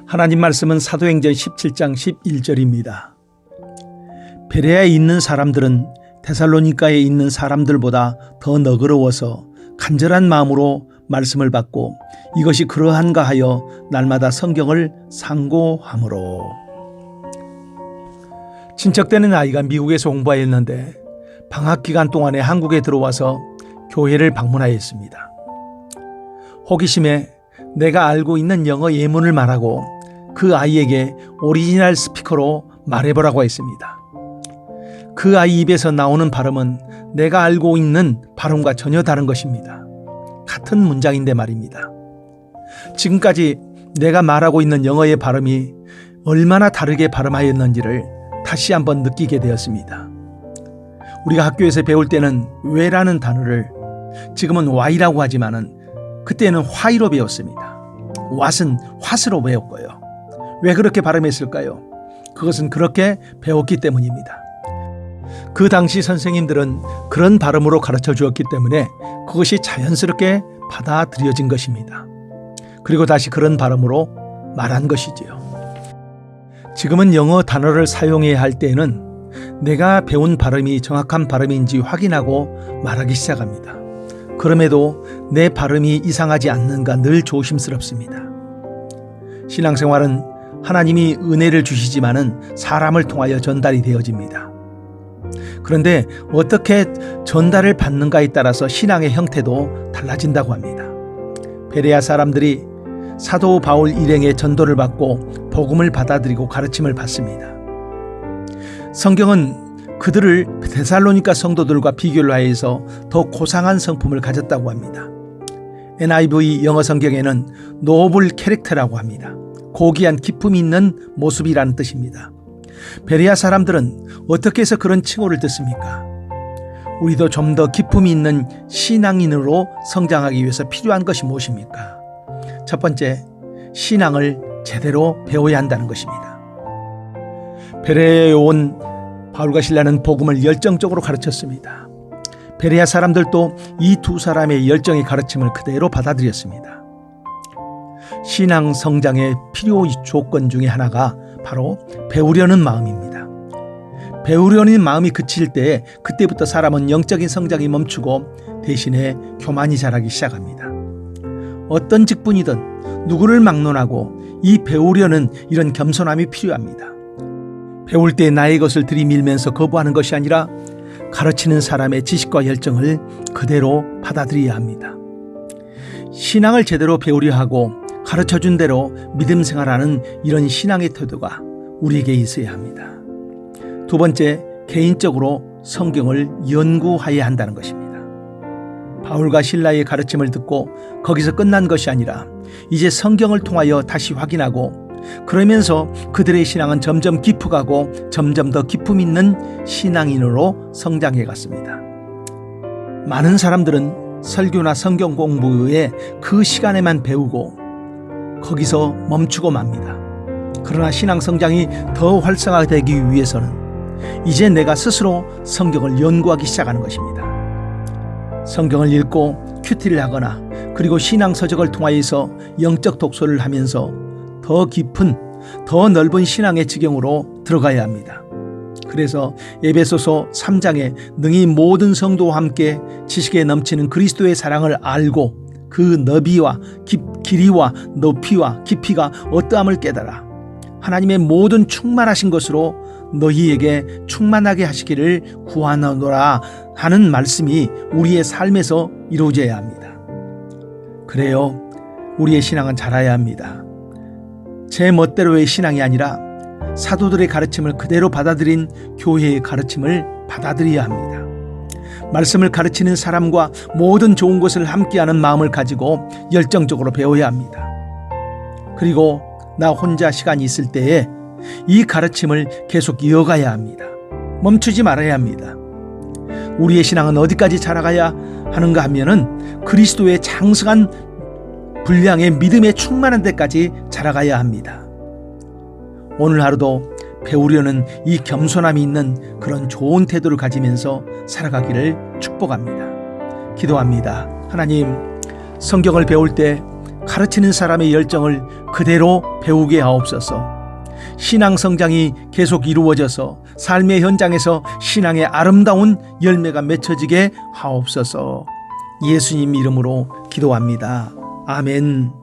하나님 말씀은 사도행전 17장 11절입니다. 베레아에 있는 사람들은 데살로니가에 있는 사람들보다 더 너그러워서 간절한 마음으로 말씀을 받고 이것이 그러한가 하여 날마다 성경을 상고하므로. 친척되는 아이가 미국에서 공부하였는데 방학 기간 동안에 한국에 들어와서 교회를 방문하였습니다. 호기심에 내가 알고 있는 영어 예문을 말하고 그 아이에게 오리지널 스피커로 말해보라고 했습니다. 그 아이 입에서 나오는 발음은 내가 알고 있는 발음과 전혀 다른 것입니다. 같은 문장인데 말입니다. 지금까지 내가 말하고 있는 영어의 발음이 얼마나 다르게 발음하였는지를 다시 한번 느끼게 되었습니다. 우리가 학교에서 배울 때는 왜라는 단어를 지금은 why라고 하지만은 그때는 why로 배웠습니다. what은 what으로 배웠고요. 왜 그렇게 발음했을까요? 그것은 그렇게 배웠기 때문입니다. 그 당시 선생님들은 그런 발음으로 가르쳐 주었기 때문에 그것이 자연스럽게 받아들여진 것입니다. 그리고 다시 그런 발음으로 말한 것이지요. 지금은 영어 단어를 사용해야 할 때에는 내가 배운 발음이 정확한 발음인지 확인하고 말하기 시작합니다. 그럼에도 내 발음이 이상하지 않는가 늘 조심스럽습니다. 신앙생활은 하나님이 은혜를 주시지만은 사람을 통하여 전달이 되어집니다. 그런데 어떻게 전달을 받는가에 따라서 신앙의 형태도 달라진다고 합니다. 베레아 사람들이 사도 바울 일행의 전도를 받고 복음을 받아들이고 가르침을 받습니다. 성경은 그들을 데살로니가 성도들과 비교를 하여서 더 고상한 성품을 가졌다고 합니다. NIV 영어 성경에는 노블 캐릭터라고 합니다. 고귀한 기품이 있는 모습이라는 뜻입니다. 베레아 사람들은 어떻게 해서 그런 칭호를 듣습니까? 우리도 좀 더 기품이 있는 신앙인으로 성장하기 위해서 필요한 것이 무엇입니까? 첫 번째, 신앙을 제대로 배워야 한다는 것입니다. 베레아에 온 바울과 실라는 복음을 열정적으로 가르쳤습니다. 베레아 사람들도 이 두 사람의 열정의 가르침을 그대로 받아들였습니다. 신앙 성장의 필요 조건 중에 하나가 바로 배우려는 마음입니다. 배우려는 마음이 그칠 때 그때부터 사람은 영적인 성장이 멈추고 대신에 교만이 자라기 시작합니다. 어떤 직분이든 누구를 막론하고 이 배우려는 이런 겸손함이 필요합니다. 배울 때 나의 것을 들이밀면서 거부하는 것이 아니라 가르치는 사람의 지식과 열정을 그대로 받아들여야 합니다. 신앙을 제대로 배우려 하고 가르쳐준 대로 믿음 생활하는 이런 신앙의 태도가 우리에게 있어야 합니다. 두 번째, 개인적으로 성경을 연구해야 한다는 것입니다. 바울과 실라의 가르침을 듣고 거기서 끝난 것이 아니라 이제 성경을 통하여 다시 확인하고 그러면서 그들의 신앙은 점점 깊어가고 점점 더 기품 있는 신앙인으로 성장해 갔습니다. 많은 사람들은 설교나 성경 공부에 그 시간에만 배우고 거기서 멈추고 맙니다. 그러나 신앙 성장이 더 활성화되기 위해서는 이제 내가 스스로 성경을 연구하기 시작하는 것입니다. 성경을 읽고 큐티를 하거나 그리고 신앙 서적을 통하여서 영적 독서를 하면서 더 깊은 더 넓은 신앙의 지경으로 들어가야 합니다. 그래서 에베소서 3장에 능히 모든 성도와 함께 지식에 넘치는 그리스도의 사랑을 알고 그 너비와 길이와 높이와 깊이가 어떠함을 깨달아 하나님의 모든 충만하신 것으로 너희에게 충만하게 하시기를 구하노라 하는 말씀이 우리의 삶에서 이루어져야 합니다. 그래요, 우리의 신앙은 자라야 합니다. 제 멋대로의 신앙이 아니라 사도들의 가르침을 그대로 받아들인 교회의 가르침을 받아들여야 합니다. 말씀을 가르치는 사람과 모든 좋은 것을 함께하는 마음을 가지고 열정적으로 배워야 합니다. 그리고 나 혼자 시간이 있을 때에 이 가르침을 계속 이어가야 합니다. 멈추지 말아야 합니다. 우리의 신앙은 어디까지 자라가야 하는가 하면은 그리스도의 장성한 분량의 믿음에 충만한 데까지 자라가야 합니다. 오늘 하루도 배우려는 이 겸손함이 있는 그런 좋은 태도를 가지면서 살아가기를 축복합니다. 기도합니다. 하나님, 성경을 배울 때 가르치는 사람의 열정을 그대로 배우게 하옵소서. 신앙 성장이 계속 이루어져서 삶의 현장에서 신앙의 아름다운 열매가 맺혀지게 하옵소서. 예수님 이름으로 기도합니다. 아멘.